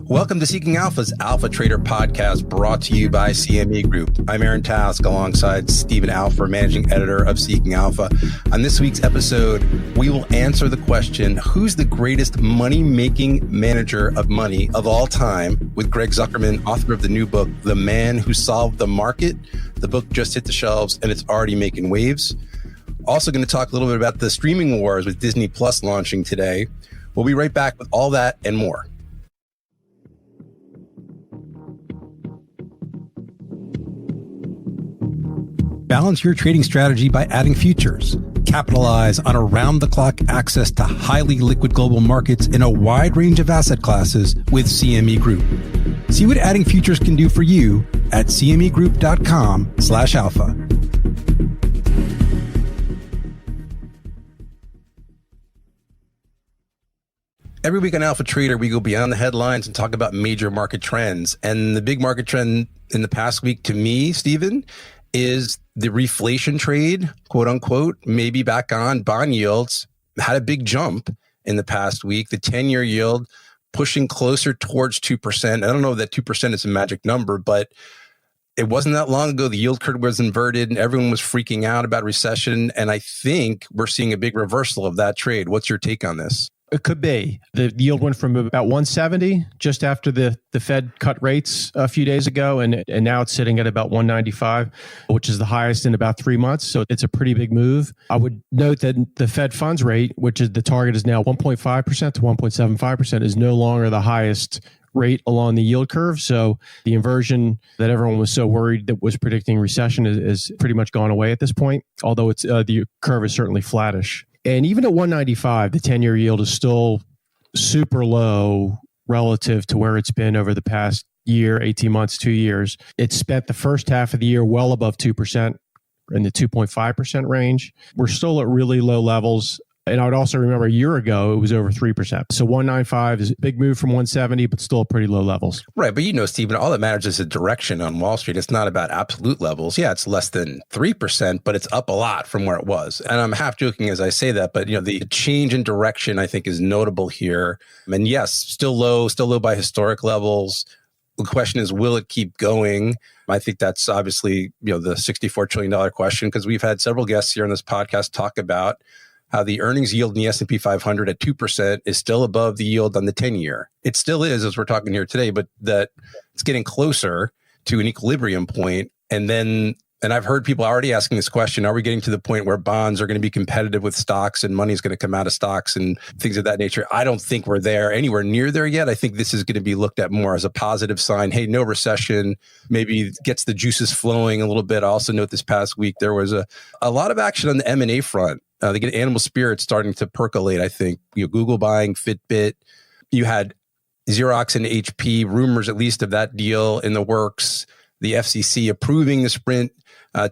Welcome to Seeking Alpha's Alpha Trader podcast, brought to you by CME Group. I'm Aaron Task alongside Stephen Alpha, managing editor of Seeking Alpha. On this week's episode, we will answer the question, who's the greatest money-making manager of money of all time, with Greg Zuckerman, author of the new book, The Man Who Solved the Market. The book just hit the shelves and it's already making waves. Also going to talk a little bit about the streaming wars with Disney Plus launching today. We'll be right back with all that and more. Balance your trading strategy by adding futures. Capitalize on around-the-clock access to highly liquid global markets in a wide range of asset classes with CME Group. See what adding futures can do for you at cmegroup.com/alpha. Every week on Alpha Trader, we go beyond the headlines and talk about major market trends. And the big market trend in the past week, to me, Stephen, is the reflation trade, quote unquote, maybe back on. Bond yields had a big jump in the past week. The 10-year yield pushing closer towards 2%. I don't know if that 2% is a magic number, but it wasn't that long ago. The yield curve was inverted and everyone was freaking out about recession. And I think we're seeing a big reversal of that trade. What's your take on this? It could be. The yield went from about 170 just after the Fed cut rates a few days ago, and now it's sitting at about 195, which is the highest in about 3 months. So it's a pretty big move. I would note that the Fed funds rate, which is the target is now 1.5% to 1.75%, is no longer the highest rate along the yield curve. So the inversion that everyone was so worried that was predicting recession is pretty much gone away at this point, although it's the curve is certainly flattish. And even at 195, the 10-year yield is still super low relative to where it's been over the past year, 18 months, 2 years. It spent the first half of the year well above 2%, in the 2.5% range. We're still at really low levels. And I would also remember a year ago, it was over 3%. So 195 is a big move from 170, but still pretty low levels. Right. But Stephen, all that matters is the direction on Wall Street. It's not about absolute levels. Yeah, it's less than 3%, but it's up a lot from where it was. And I'm half joking as I say that, but the change in direction I think is notable here. And yes, still low by historic levels. The question is, will it keep going? I think that's obviously, the $64 trillion question, because we've had several guests here on this podcast talk about how the earnings yield in the S&P 500 at 2% is still above the yield on the 10-year. It still is, as we're talking here today, but that it's getting closer to an equilibrium point. And I've heard people already asking this question, are we getting to the point where bonds are going to be competitive with stocks and money is going to come out of stocks and things of that nature? I don't think we're anywhere near there yet. I think this is going to be looked at more as a positive sign. Hey, no recession, maybe gets the juices flowing a little bit. I also note this past week, there was a lot of action on the M&A front. They get animal spirits starting to percolate, I think. Google buying Fitbit. You had Xerox and HP, rumors at least of that deal in the works. The FCC approving the Sprint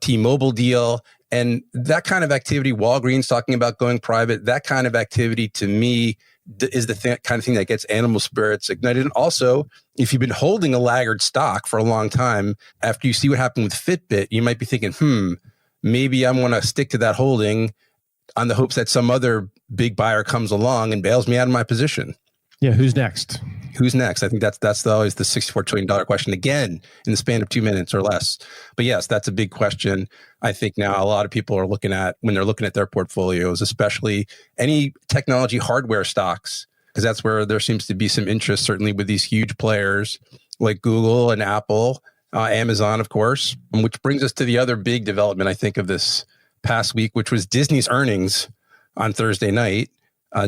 T-Mobile deal. And that kind of activity, Walgreens talking about going private, that kind of activity to me is the kind of thing that gets animal spirits ignited. And also, if you've been holding a laggard stock for a long time, after you see what happened with Fitbit, you might be thinking, maybe I want to stick to that holding on the hopes that some other big buyer comes along and bails me out of my position. Yeah, who's next? Who's next? I think that's always the $64 trillion question, again, in the span of 2 minutes or less. But yes, that's a big question. I think now a lot of people are looking at, when they're looking at their portfolios, especially any technology hardware stocks, because that's where there seems to be some interest, certainly with these huge players like Google and Apple, Amazon, of course, which brings us to the other big development, I think, of this past week, which was Disney's earnings on Thursday night.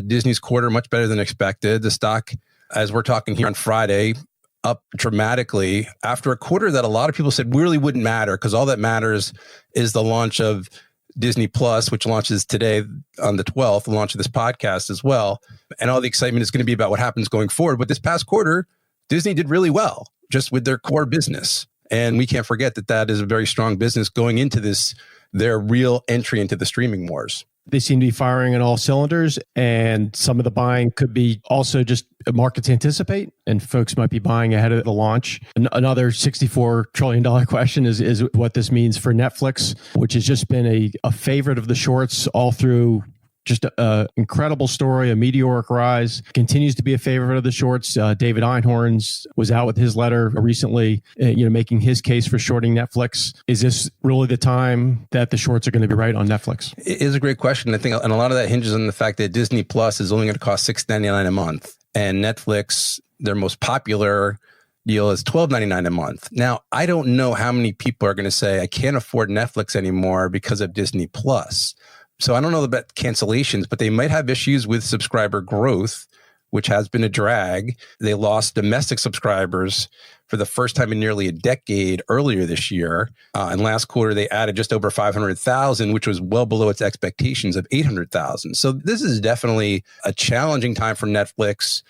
Disney's quarter much better than expected. The stock, as we're talking here on Friday, up dramatically after a quarter that a lot of people said really wouldn't matter, because all that matters is the launch of Disney Plus, which launches today on the 12th, the launch of this podcast as well. And all the excitement is going to be about what happens going forward. But this past quarter, Disney did really well just with their core business. And we can't forget that is a very strong business going into this, their real entry into the streaming wars. They seem to be firing on all cylinders, and some of the buying could be also just markets anticipate, and folks might be buying ahead of the launch. Another $64 trillion question is what this means for Netflix, which has just been a favorite of the shorts all through Just an incredible story, a meteoric rise, continues to be a favorite of the shorts. David Einhorn was out with his letter recently, making his case for shorting Netflix. Is this really the time that the shorts are going to be right on Netflix? It is a great question. I think, and a lot of that hinges on the fact that Disney Plus is only going to cost $6.99 a month, and Netflix, their most popular deal, is $12.99 a month. Now, I don't know how many people are going to say, I can't afford Netflix anymore because of Disney Plus. So I don't know about cancellations, but they might have issues with subscriber growth, which has been a drag. They lost domestic subscribers for the first time in nearly a decade earlier this year. And last quarter, they added just over 500,000, which was well below its expectations of 800,000. So this is definitely a challenging time for Netflix.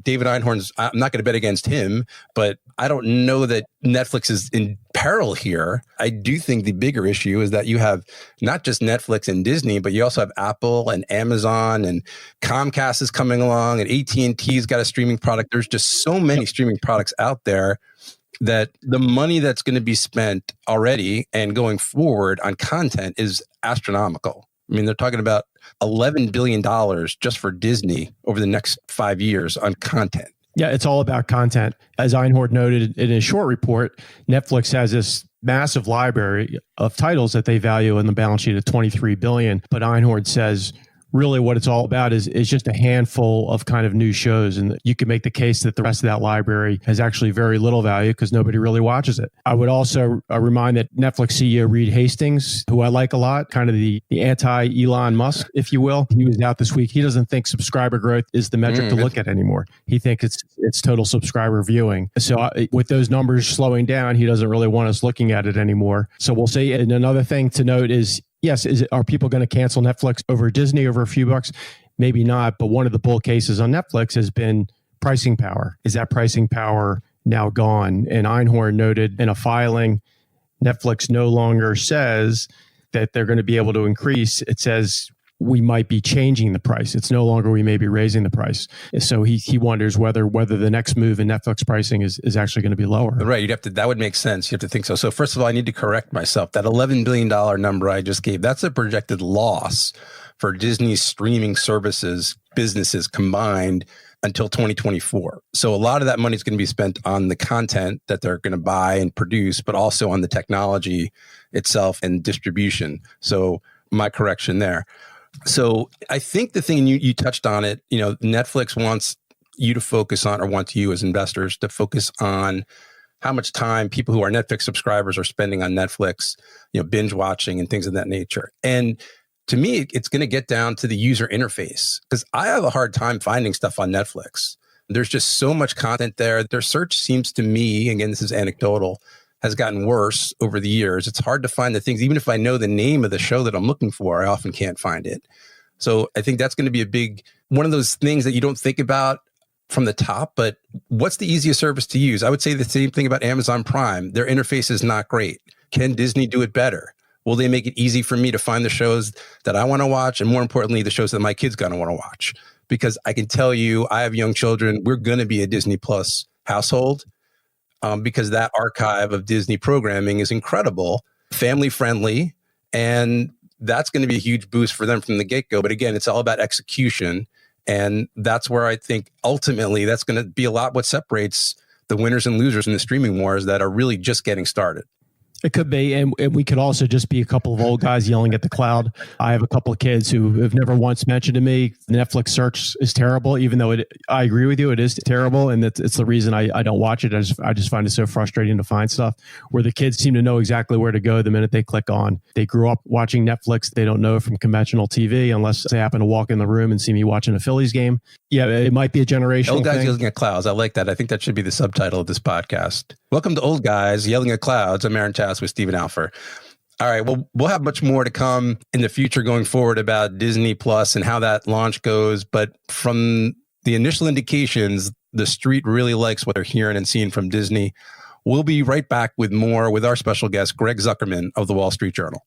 David Einhorn's, I'm not going to bet against him, but I don't know that Netflix is in peril here. I do think the bigger issue is that you have not just Netflix and Disney, but you also have Apple and Amazon, and Comcast is coming along, and AT&T's got a streaming product. There's just so many streaming products out there that the money that's going to be spent already and going forward on content is astronomical. I mean, they're talking about $11 billion just for Disney over the next 5 years on content. Yeah, it's all about content. As Einhorn noted in his short report, Netflix has this massive library of titles that they value in the balance sheet at $23 billion. But Einhorn says really what it's all about is just a handful of kind of new shows. And you can make the case that the rest of that library has actually very little value because nobody really watches it. I would also remind that Netflix CEO Reed Hastings, who I like a lot, kind of the anti-Elon Musk, if you will, he was out this week. He doesn't think subscriber growth is the metric to look at anymore. He thinks it's total subscriber viewing. So with those numbers slowing down, he doesn't really want us looking at it anymore. So we'll see. And another thing to note is, yes, are people going to cancel Netflix over Disney over a few bucks? Maybe not. But one of the bull cases on Netflix has been pricing power. Is that pricing power now gone? And Einhorn noted in a filing, Netflix no longer says that they're going to be able to increase. It says we might be changing the price. It's no longer we may be raising the price. So he wonders whether the next move in Netflix pricing is actually going to be lower. Right. That would make sense. You have to think so. So first of all, I need to correct myself. That $11 billion number I just gave, that's a projected loss for Disney's streaming services businesses combined until 2024. So a lot of that money is going to be spent on the content that they're going to buy and produce, but also on the technology itself and distribution. So my correction there. So I think the thing, you touched on it, Netflix wants you to focus on, or wants you as investors to focus on how much time people who are Netflix subscribers are spending on Netflix, binge watching and things of that nature. And to me, it's going to get down to the user interface, because I have a hard time finding stuff on Netflix. There's just so much content there. Their search seems to me, again, this is anecdotal, has gotten worse over the years. It's hard to find the things. Even if I know the name of the show that I'm looking for, I often can't find it. So I think that's going to be a big, one of those things that you don't think about from the top, but what's the easiest service to use? I would say the same thing about Amazon Prime. Their interface is not great. Can Disney do it better? Will they make it easy for me to find the shows that I want to watch? And more importantly, the shows that my kids going to want to watch? Because I can tell you, I have young children. We're going to be a Disney Plus household. Because that archive of Disney programming is incredible, family friendly, and that's going to be a huge boost for them from the get-go. But again, it's all about execution. And that's where I think ultimately that's going to be a lot what separates the winners and losers in the streaming wars that are really just getting started. It could be. And we could also just be a couple of old guys yelling at the cloud. I have a couple of kids who have never once mentioned to me, Netflix search is terrible, even though I agree with you, it is terrible. And it's the reason I don't watch it. I just find it so frustrating to find stuff where the kids seem to know exactly where to go the minute they click on. They grew up watching Netflix. They don't know from conventional TV unless they happen to walk in the room and see me watching a Phillies game. Yeah, it might be a generational Old guys thing. yelling at clouds. I like that. I think that should be the subtitle of this podcast. Welcome to Old Guys Yelling at Clouds. I'm Aaron Tass with Stephen Alfer. All right. Well, we'll have much more to come in the future going forward about Disney Plus and how that launch goes. But from the initial indications, the street really likes what they're hearing and seeing from Disney. We'll be right back with more with our special guest, Greg Zuckerman of the Wall Street Journal.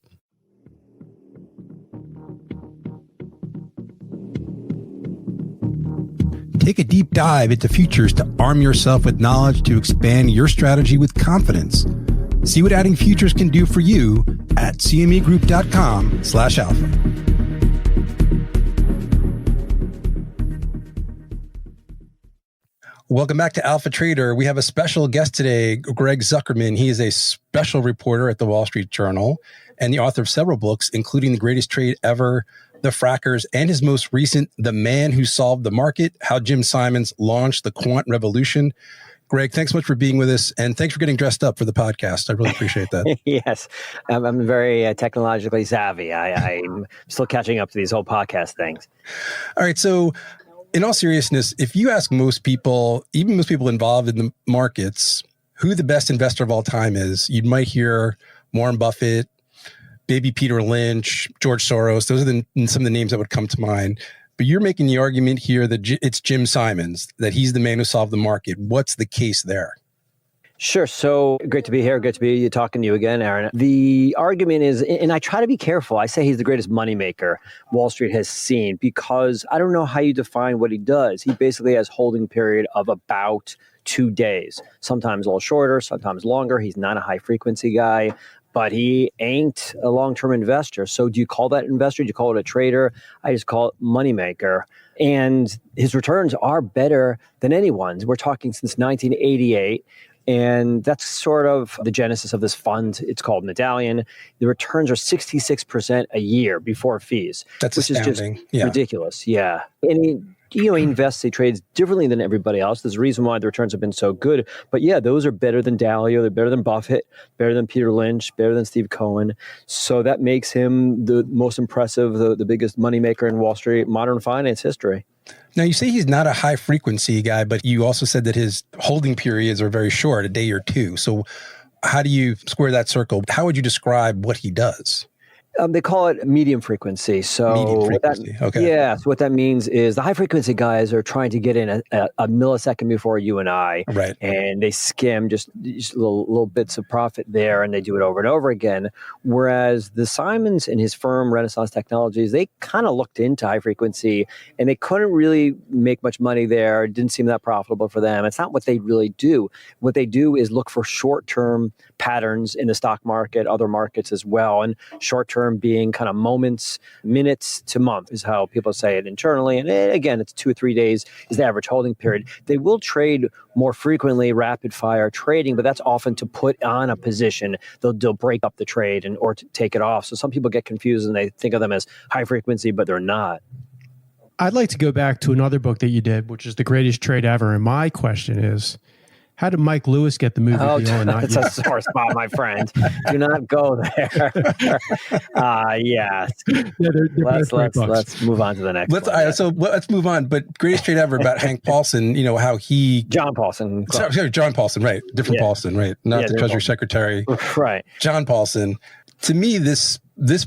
Take a deep dive into futures to arm yourself with knowledge to expand your strategy with confidence. See what adding futures can do for you at cmegroup.com/alpha. Welcome back to Alpha Trader. We have a special guest today, Greg Zuckerman. He is a special reporter at the Wall Street Journal and the author of several books, including The Greatest Trade Ever, The Frackers, and his most recent, The Man Who Solved the Market, How Jim Simons Launched the Quant Revolution. Greg, thanks so much for being with us, and thanks for getting dressed up for the podcast. I really appreciate that. Yes, I'm very technologically savvy. I'm still catching up to these whole podcast things. All right, so in all seriousness, if you ask most people, even most people involved in the markets, who the best investor of all time is, you might hear Warren Buffett, maybe Peter Lynch, George Soros. Those are some of the names that would come to mind. But you're making the argument here that it's Jim Simons, that he's the man who solved the market. What's the case there? Sure. So great to be here. Good to be talking to you again, Aaron. The argument is, and I try to be careful, I say he's the greatest moneymaker Wall Street has seen because I don't know how you define what he does. He basically has holding period of about 2 days, sometimes a little shorter, sometimes longer. He's not a high frequency guy, but he ain't a long-term investor. So do you call that investor? Do you call it a trader? I just call it moneymaker. And his returns are better than anyone's. We're talking since 1988. And that's sort of the genesis of this fund. It's called Medallion. The returns are 66% a year before fees. That's which astounding. Is just ridiculous. Yeah. And he invests, he trades differently than everybody else. There's a reason why the returns have been so good. But yeah, those are better than Dalio. They're better than Buffett, better than Peter Lynch, better than Steve Cohen. So that makes him the most impressive, the biggest moneymaker in Wall Street, modern finance history. Now, you say he's not a high frequency guy, but you also said that his holding periods are very short, a day or two. So how do you square that circle? How would you describe what he does? They call it medium frequency. So medium frequency. Okay. Yeah. So what that means is the high frequency guys are trying to get in a millisecond before you and I. Right. And they skim just little bits of profit there, and they do it over and over again. Whereas the Simons and his firm, Renaissance Technologies, they kind of looked into high frequency, and they couldn't really make much money there. It didn't seem that profitable for them. It's not what they really do. What they do is look for short-term patterns in the stock market, other markets as well, and short-term being kind of moments, minutes to month is how people say it internally. And again, it's 2 or 3 days is the average holding period. They will trade more frequently, rapid fire trading, but that's often to put on a position. They'll break up the trade or to take it off. So some people get confused and they think of them as high frequency, but they're not. I'd like to go back to another book that you did, which is The Greatest Trade Ever. And my question is, how did Mike Lewis get the movie deal? That's a sore spot, my friend. Do not go there. Yes. Let's move on to the next one. So let's move on. But Greatest Trade Ever about Hank Paulson, how he... John Paulson. Sorry, John Paulson, right. Different Paulson, right. Not the Treasury Secretary. Right. John Paulson. To me, this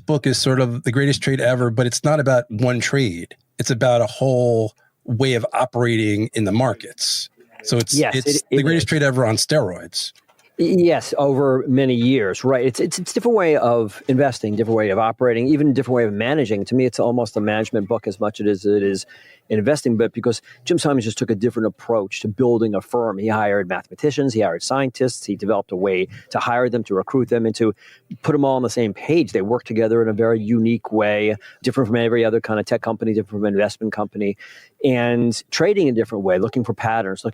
book is sort of the greatest trade ever, but it's not about one trade. It's about a whole way of operating in the markets. So it's the greatest trade ever on steroids. Yes, over many years, right. It's a different way of investing, different way of operating, even a different way of managing. To me, it's almost a management book as much as it is investing, but because Jim Simons just took a different approach to building a firm. He hired mathematicians, he hired scientists, he developed a way to hire them, to recruit them, and to put them all on the same page. They work together in a very unique way, different from every other kind of tech company, different from an investment company, and trading in a different way, looking for patterns,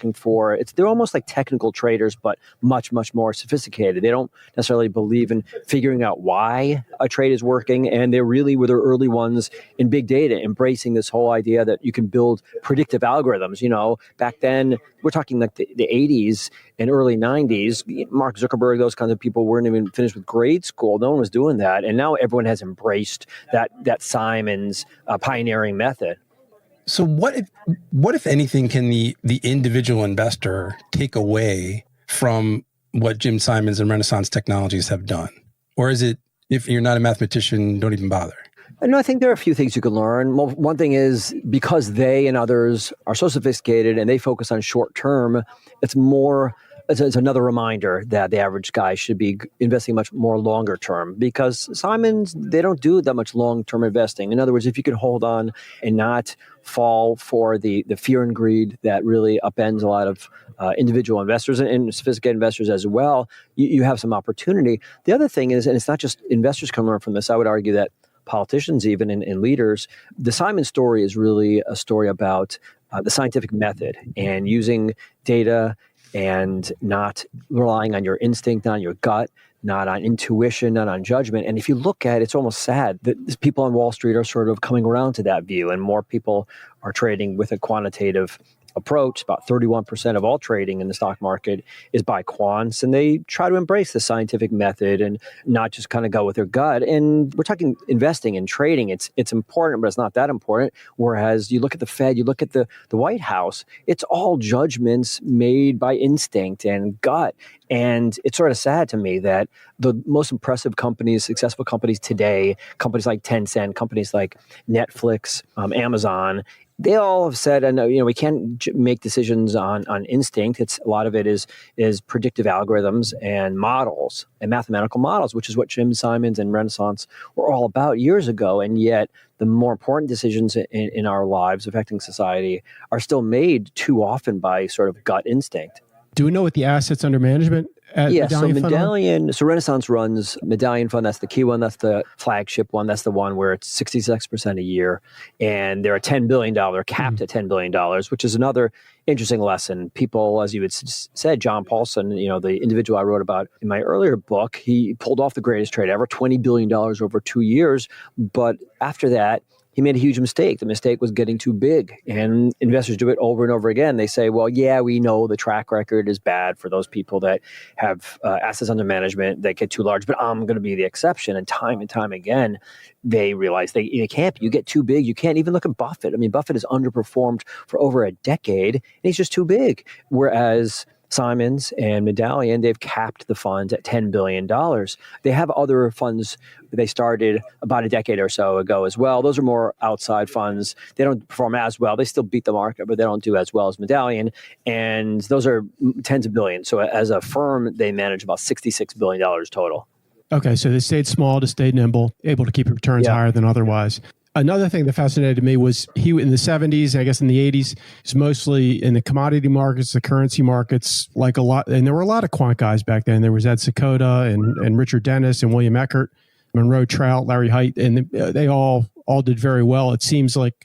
they're almost like technical traders, but much, much more sophisticated. They don't necessarily believe in figuring out why a trade is working, and they really were the early ones in big data, embracing this whole idea that you can build predictive algorithms. Back then, we're talking like the 80s and early 90s, Mark Zuckerberg, those kinds of people weren't even finished with grade school. No one was doing that. And now everyone has embraced that Simons pioneering method. So what if anything can the individual investor take away from what Jim Simons and Renaissance Technologies have done? Or is it, if you're not a mathematician, don't even bother? No, I think there are a few things you can learn. Well, one thing is because they and others are so sophisticated and they focus on short term, it's another reminder that the average guy should be investing much more longer term, because Simons, they don't do that much long-term investing. In other words, if you can hold on and not fall for the fear and greed that really upends a lot of individual investors and sophisticated investors as well, you have some opportunity. The other thing is, and it's not just investors can learn from this, I would argue that politicians even and leaders, the Simon story is really a story about the scientific method and using data and not relying on your instinct, not on your gut, not on intuition, not on judgment. And if you look at it, it's almost sad that people on Wall Street are sort of coming around to that view, and more people are trading with a quantitative approach. About 31% of all trading in the stock market is by quants, and they try to embrace the scientific method and not just kind of go with their gut. And we're talking investing and trading. It's important, but it's not that important. Whereas you look at the Fed, you look at the White House, it's all judgments made by instinct and gut. And it's sort of sad to me that the most impressive companies, successful companies today, companies like Tencent, companies like Netflix, Amazon, they all have said, and we can't make decisions on instinct. A lot of it is predictive algorithms and models and mathematical models, which is what Jim Simons and Renaissance were all about years ago. And yet, the more important decisions in our lives affecting society are still made too often by sort of gut instinct. Do we know what the assets under management at Medallion Fund are? So Renaissance runs Medallion Fund. That's the key one. That's the flagship one. That's the one where it's 66% a year. And they're a $10 billion, capped at $10 billion, which is another interesting lesson. People, as you had said, John Paulson, the individual I wrote about in my earlier book, he pulled off the greatest trade ever, $20 billion over 2 years. But after that, he made a huge mistake. The mistake was getting too big, and investors do it over and over again. They say, well, yeah, we know the track record is bad for those people that have assets under management that get too large, but I'm going to be the exception. And time again, they realize they can't. You get too big. You can't even look at Buffett. I mean, Buffett has underperformed for over a decade, and he's just too big. Whereas Simons and Medallion, they've capped the funds at $10 billion. They have other funds they started about a decade or so ago as well. Those are more outside funds. They don't perform as well. They still beat the market, but they don't do as well as Medallion. And those are tens of billions. So as a firm, they manage about $66 billion total. Okay, so they stayed small, they stayed nimble, able to keep returns higher than otherwise. Another thing that fascinated me was he in the 70s, I guess in the 80s, is mostly in the commodity markets, the currency markets, like a lot. And there were a lot of quant guys back then. There was Ed Secoda and Richard Dennis and William Eckert, Monroe Trout, Larry Height, and they all did very well. It seems like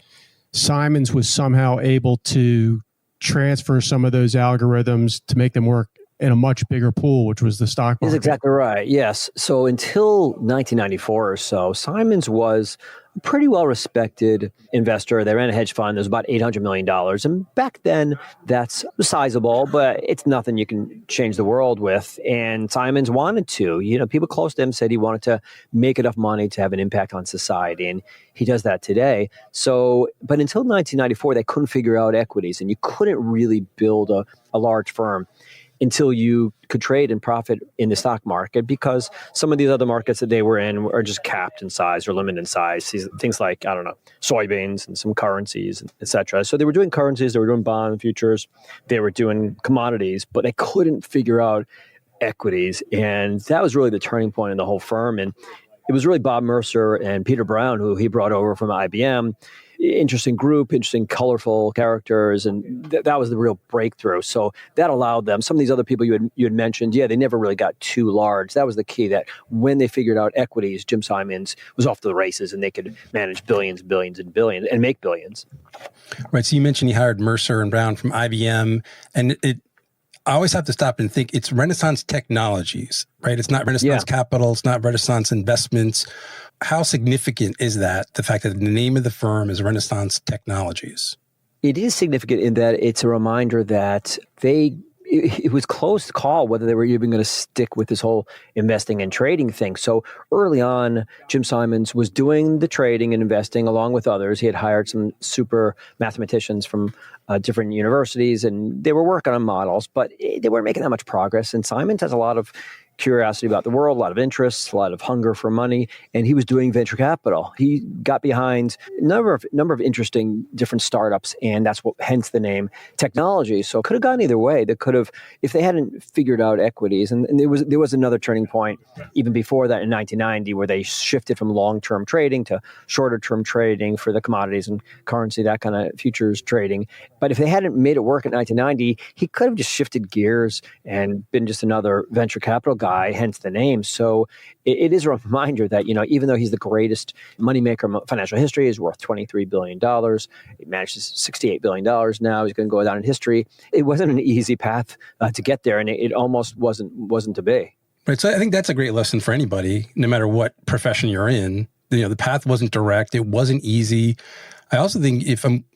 Simons was somehow able to transfer some of those algorithms to make them work in a much bigger pool, which was the stock market. That's exactly right. Yes. So until 1994 or so, Simons was a pretty well-respected investor. They ran a hedge fund. There was about $800 million. And back then, that's sizable, but it's nothing you can change the world with. And Simons wanted to. People close to him said he wanted to make enough money to have an impact on society. And he does that today. So, but until 1994, they couldn't figure out equities. And you couldn't really build a large firm until you could trade and profit in the stock market, because some of these other markets that they were in are just capped in size or limited in size. Things like, soybeans and some currencies, et cetera. So they were doing currencies, they were doing bond futures, they were doing commodities, but they couldn't figure out equities. And that was really the turning point in the whole firm. And it was really Bob Mercer and Peter Brown, who he brought over from IBM. Interesting group, interesting, colorful characters, and that was the real breakthrough. So that allowed them. Some of these other people you had mentioned, they never really got too large. That was the key. That when they figured out equities, Jim Simons was off to the races, and they could manage billions, billions, and billions, and make billions. Right. So you mentioned he hired Mercer and Brown from IBM, and I always have to stop and think it's Renaissance Technologies, right? It's not Renaissance Capital. It's not Renaissance Investments. How significant is that, the fact that the name of the firm is Renaissance Technologies? It is significant in that it's a reminder that it was close call whether they were even going to stick with this whole investing and trading thing. So early on, Jim Simons was doing the trading and investing along with others. He had hired some super mathematicians from different universities, and they were working on models, but they weren't making that much progress. And Simons has a lot of curiosity about the world, a lot of interests, a lot of hunger for money, and he was doing venture capital. He got behind a number of interesting different startups, and that's hence the name technology. So it could have gone either way. They could have, if they hadn't figured out equities, and there was another turning point even before that in 1990 where they shifted from long-term trading to shorter-term trading for the commodities and currency, that kind of futures trading. But if they hadn't made it work in 1990, he could have just shifted gears and been just another venture capital guy. guy, hence the name. So it is a reminder that, even though he's the greatest moneymaker in financial history, he's worth $23 billion. He manages $68 billion now. He's going to go down in history. It wasn't an easy path to get there, and it almost wasn't to be. Right. So I think that's a great lesson for anybody, no matter what profession you're in. The path wasn't direct. It wasn't easy. I also think,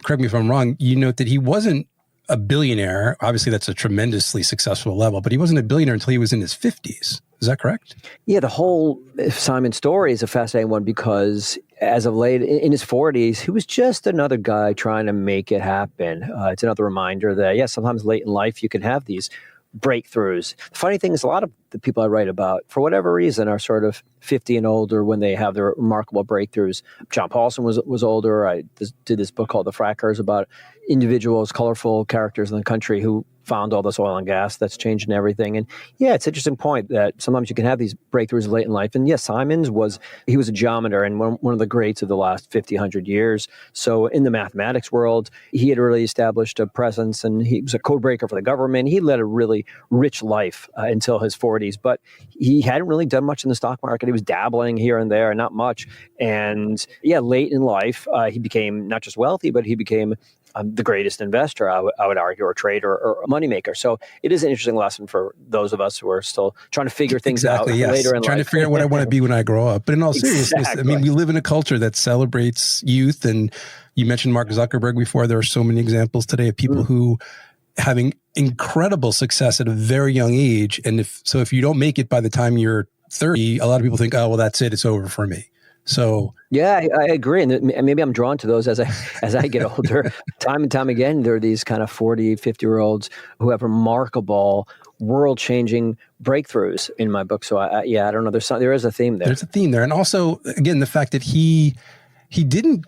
correct me if I'm wrong, you note that he wasn't a billionaire. Obviously, that's a tremendously successful level, but he wasn't a billionaire until he was in his 50s. Is that correct? Yeah, the whole Simon story is a fascinating one because as of late, in his 40s, he was just another guy trying to make it happen. It's another reminder that, sometimes late in life, you can have these breakthroughs. The funny thing is, a lot of the people I write about, for whatever reason, are sort of 50 and older when they have their remarkable breakthroughs. John Paulson was older. I did this book called The Frackers about individuals, colorful characters in the country who found all this oil and gas that's changing everything. And it's an interesting point that sometimes you can have these breakthroughs late in life. And yes, Simons was a geometer and one of the greats of the last 50, 100 years. So in the mathematics world, he had really established a presence, and he was a code breaker for the government. He led a really rich life until his 40s, but he hadn't really done much in the stock market. He was dabbling here and there, not much. And late in life, he became not just wealthy, but he became the greatest investor, I would argue, or trader or a moneymaker. So it is an interesting lesson for those of us who are still trying to figure things out later in life. Trying to figure out what I want to be when I grow up. But in all seriousness, I mean, we live in a culture that celebrates youth. And you mentioned Mark Zuckerberg before. There are so many examples today of people who having incredible success at a very young age. And if you don't make it by the time you're 30, a lot of people think, oh, well, that's it. It's over for me. So I agree, and maybe I'm drawn to those as I get older. Time and time again, there are these kind of 40, 50-year-olds who have remarkable, world-changing breakthroughs in my book. So I don't know. There is a theme there. There's a theme there, and also again the fact that he didn't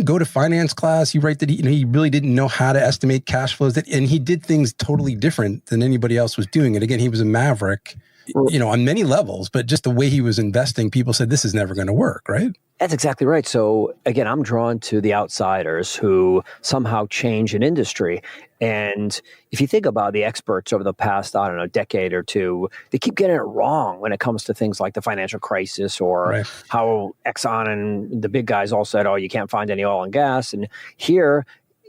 go to finance class. You write that he really didn't know how to estimate cash flows, and he did things totally different than anybody else was doing. And again, he was a maverick. On many levels, but just the way he was investing, people said this is never going to work, right? That's exactly right. So again, I'm drawn to the outsiders who somehow change an industry. And if you think about the experts over the past, decade or two, they keep getting it wrong when it comes to things like the financial crisis or how Exxon and the big guys all said, oh, you can't find any oil and gas. And here,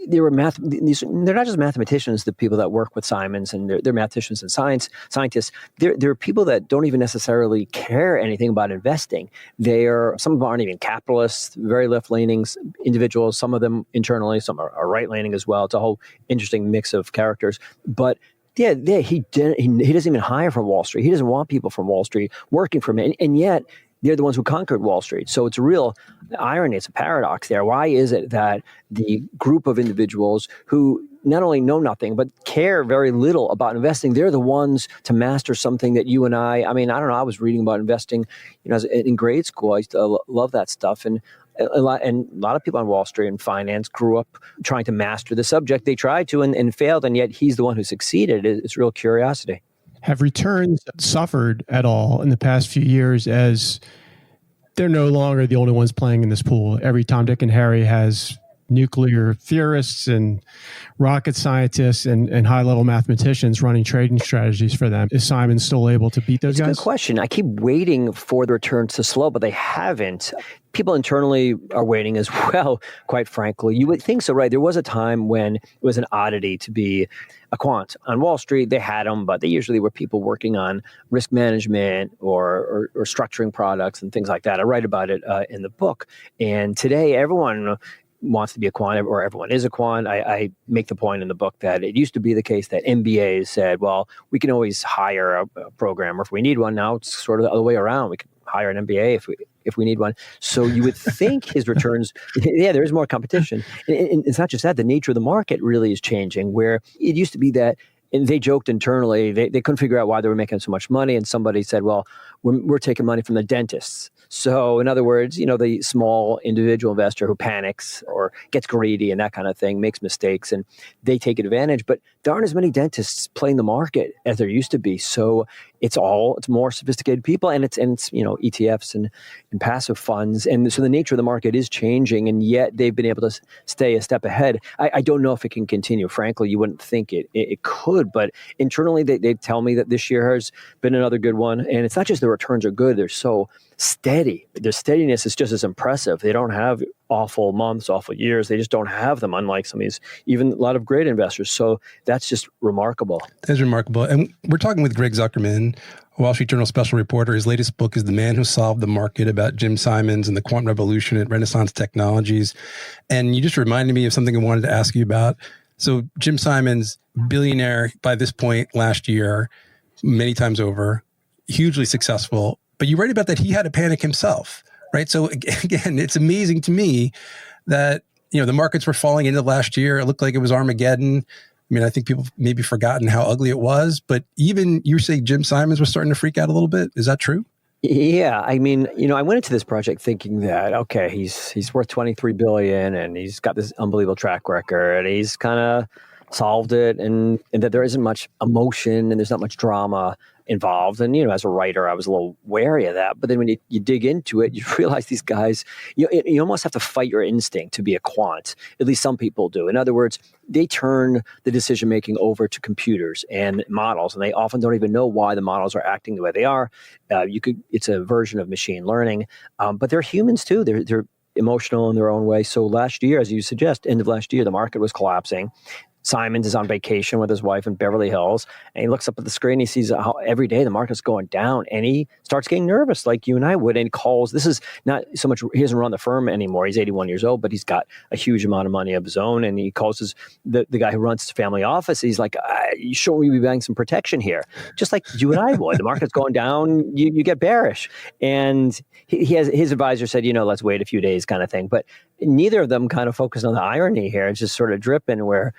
they're not just mathematicians, the people that work with Simons, and they're mathematicians and scientists. They're people that don't even necessarily care anything about investing. Some of them aren't even capitalists, very left-leaning individuals, some of them internally, some are right-leaning as well. It's a whole interesting mix of characters. But he doesn't even hire from Wall Street. He doesn't want people from Wall Street working for him. And yet, they're the ones who conquered Wall Street. So it's a real irony. It's a paradox there. Why is it that the group of individuals who not only know nothing, but care very little about investing, they're the ones to master something that you and I don't know, I was reading about investing, in grade school. I used to love that stuff. And a lot of people on Wall Street and finance grew up trying to master the subject. They tried to and failed, and yet he's the one who succeeded. It's real curiosity. Have returns suffered at all in the past few years as they're no longer the only ones playing in this pool? Every Tom, Dick, and Harry has nuclear theorists and rocket scientists and high-level mathematicians running trading strategies for them. Is Simon still able to beat those guys? It's a good question. I keep waiting for the returns to slow, but they haven't. People internally are waiting as well, quite frankly. You would think so, right? There was a time when it was an oddity to be a quant. On Wall Street, they had them, but they usually were people working on risk management or structuring products and things like that. I write about it in the book. And today, everyone wants to be a quant, or everyone is a quant. I make the point in the book that it used to be the case that MBAs said, well, we can always hire a programmer if we need one. Now it's sort of the other way around. We can hire an MBA if we need one. So you would think his returns, there is more competition. And it's not just that. The nature of the market really is changing, where it used to be that, and they joked internally, they couldn't figure out why they were making so much money. And somebody said, well, we're taking money from the dentists. So in other words, the small individual investor who panics or gets greedy and that kind of thing, makes mistakes, and they take advantage. But there aren't as many dentists playing the market as there used to be. So it's more sophisticated people, and it's ETFs and passive funds, and so the nature of the market is changing, and yet they've been able to stay a step ahead. I don't know if it can continue. Frankly, you wouldn't think it could, but internally they tell me that this year has been another good one, and it's not just the returns are good; they're so steady. Their steadiness is just as impressive. They don't have awful months, awful years. They just don't have them, unlike some of these, even a lot of great investors. So that's just remarkable. That's remarkable. And we're talking with Greg Zuckerman, Wall Street Journal special reporter. His latest book is The Man Who Solved the Market, about Jim Simons and the quant revolution at Renaissance Technologies. And you just reminded me of something I wanted to ask you about. So Jim Simons, billionaire by this point last year, many times over, hugely successful. But you write about that he had to panic himself, right? So again, it's amazing to me that, the markets were falling into last year. It looked like it was Armageddon. I mean, I think people maybe forgotten how ugly it was, but even you say Jim Simons was starting to freak out a little bit. Is that true? Yeah, I mean, I went into this project thinking that, okay, he's worth $23 billion and he's got this unbelievable track record. He's kind of solved it, and that there isn't much emotion and there's not much drama involved. And, as a writer, I was a little wary of that. But then when you dig into it, you realize these guys, you almost have to fight your instinct to be a quant. At least some people do. In other words, they turn the decision-making over to computers and models, and they often don't even know why the models are acting the way they are. It's a version of machine learning, but they're humans too. They're emotional in their own way. So last year, as you suggest, end of last year, the market was collapsing. Simons is on vacation with his wife in Beverly Hills, and he looks up at the screen. He sees how every day the market's going down, and he starts getting nervous like you and I would, and he calls. This is not so much, he doesn't run the firm anymore. He's 81 years old, but he's got a huge amount of money of his own, and he calls the guy who runs his family office. He's like, you sure we be buying some protection here? Just like you and I would. The market's going down, you get bearish. And his advisor said, let's wait a few days kind of thing. But neither of them kind of focused on the irony here. It's just sort of dripping where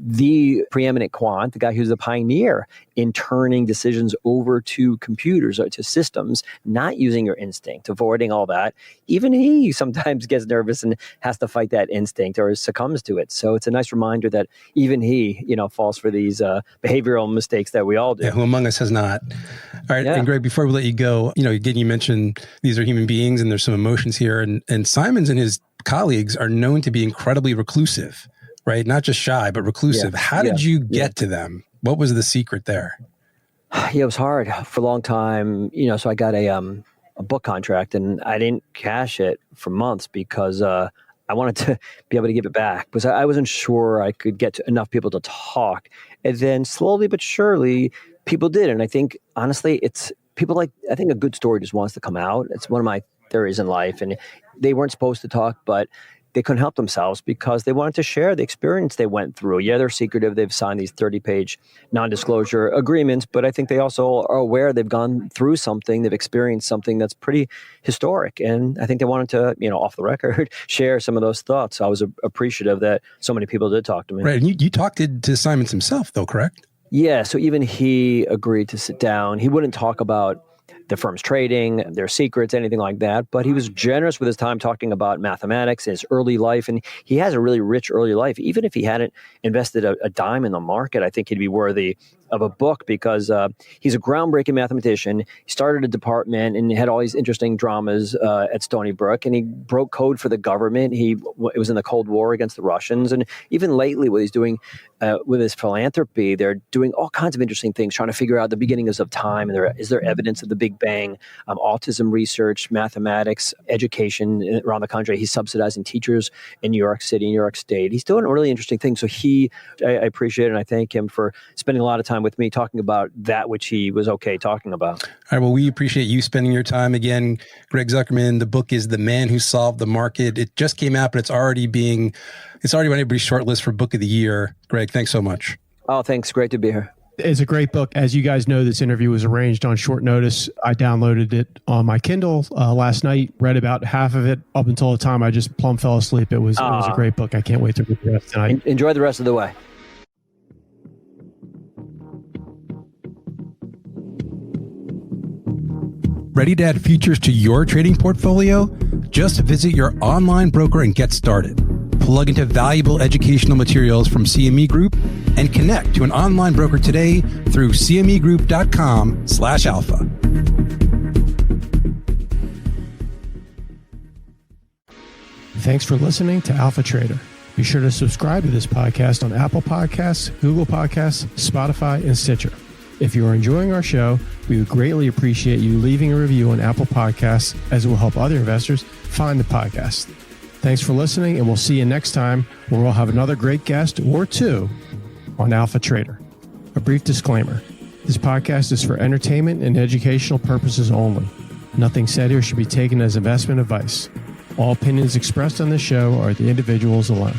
the preeminent quant, the guy who's the pioneer in turning decisions over to computers or to systems, not using your instinct, avoiding all that, even he sometimes gets nervous and has to fight that instinct or succumbs to it. So it's a nice reminder that even he, falls for these behavioral mistakes that we all do. Yeah, who among us has not? All right, Yeah. And Greg, before we let you go, again, you mentioned these are human beings and there's some emotions here, and Simons and his colleagues are known to be incredibly reclusive, right? Not just shy, but reclusive. Yeah. How did you get to them? What was the secret there? Yeah, it was hard for a long time. So I got a book contract, and I didn't cash it for months because I wanted to be able to give it back, because I wasn't sure I could get to enough people to talk. And then slowly but surely, people did. And I think, honestly, it's people I think a good story just wants to come out. It's one of my theories in life. And they weren't supposed to talk, but they couldn't help themselves because they wanted to share the experience they went through. Yeah, they're secretive. They've signed these 30-page non-disclosure agreements, but I think they also are aware they've gone through something, they've experienced something that's pretty historic. And I think they wanted to, off the record, share some of those thoughts. I was appreciative that so many people did talk to me. Right. And you talked to Simons himself, though, correct? Yeah. So even he agreed to sit down. He wouldn't talk about the firm's trading, their secrets, anything like that. But he was generous with his time talking about mathematics, his early life. And he has a really rich early life. Even if he hadn't invested a dime in the market, I think he'd be worthy of a book because he's a groundbreaking mathematician. He started a department and had all these interesting dramas at Stony Brook, and he broke code for the government. It was in the Cold War against the Russians. And even lately, what he's doing with his philanthropy, they're doing all kinds of interesting things, trying to figure out the beginnings of time. And is there evidence of the Big Bang, autism research, mathematics, education around the country. He's subsidizing teachers in New York City, New York State. He's doing a really interesting thing. So I appreciate it, and I thank him for spending a lot of time with me talking about that which he was okay talking about. All right. Well, we appreciate you spending your time. Again, Greg Zuckerman, the book is The Man Who Solved the Market. It just came out, but it's already on everybody's short list for Book of the Year. Greg, thanks so much. Oh, thanks. Great to be here. It's a great book. As you guys know, this interview was arranged on short notice. I downloaded it on my Kindle last night, read about half of it up until the time I just plumb fell asleep. It was a great book. I can't wait to read the rest tonight. Enjoy the rest of the way. Ready to add features to your trading portfolio? Just visit your online broker and get started. plug into valuable educational materials from CME Group, and connect to an online broker today through cmegroup.com/alpha. Thanks for listening to Alpha Trader. Be sure to subscribe to this podcast on Apple Podcasts, Google Podcasts, Spotify, and Stitcher. If you are enjoying our show, we would greatly appreciate you leaving a review on Apple Podcasts, as it will help other investors find the podcast. Thanks for listening, and we'll see you next time, where we'll have another great guest or two on Alpha Trader. A brief disclaimer. This podcast is for entertainment and educational purposes only. Nothing said here should be taken as investment advice. All opinions expressed on this show are the individual's alone.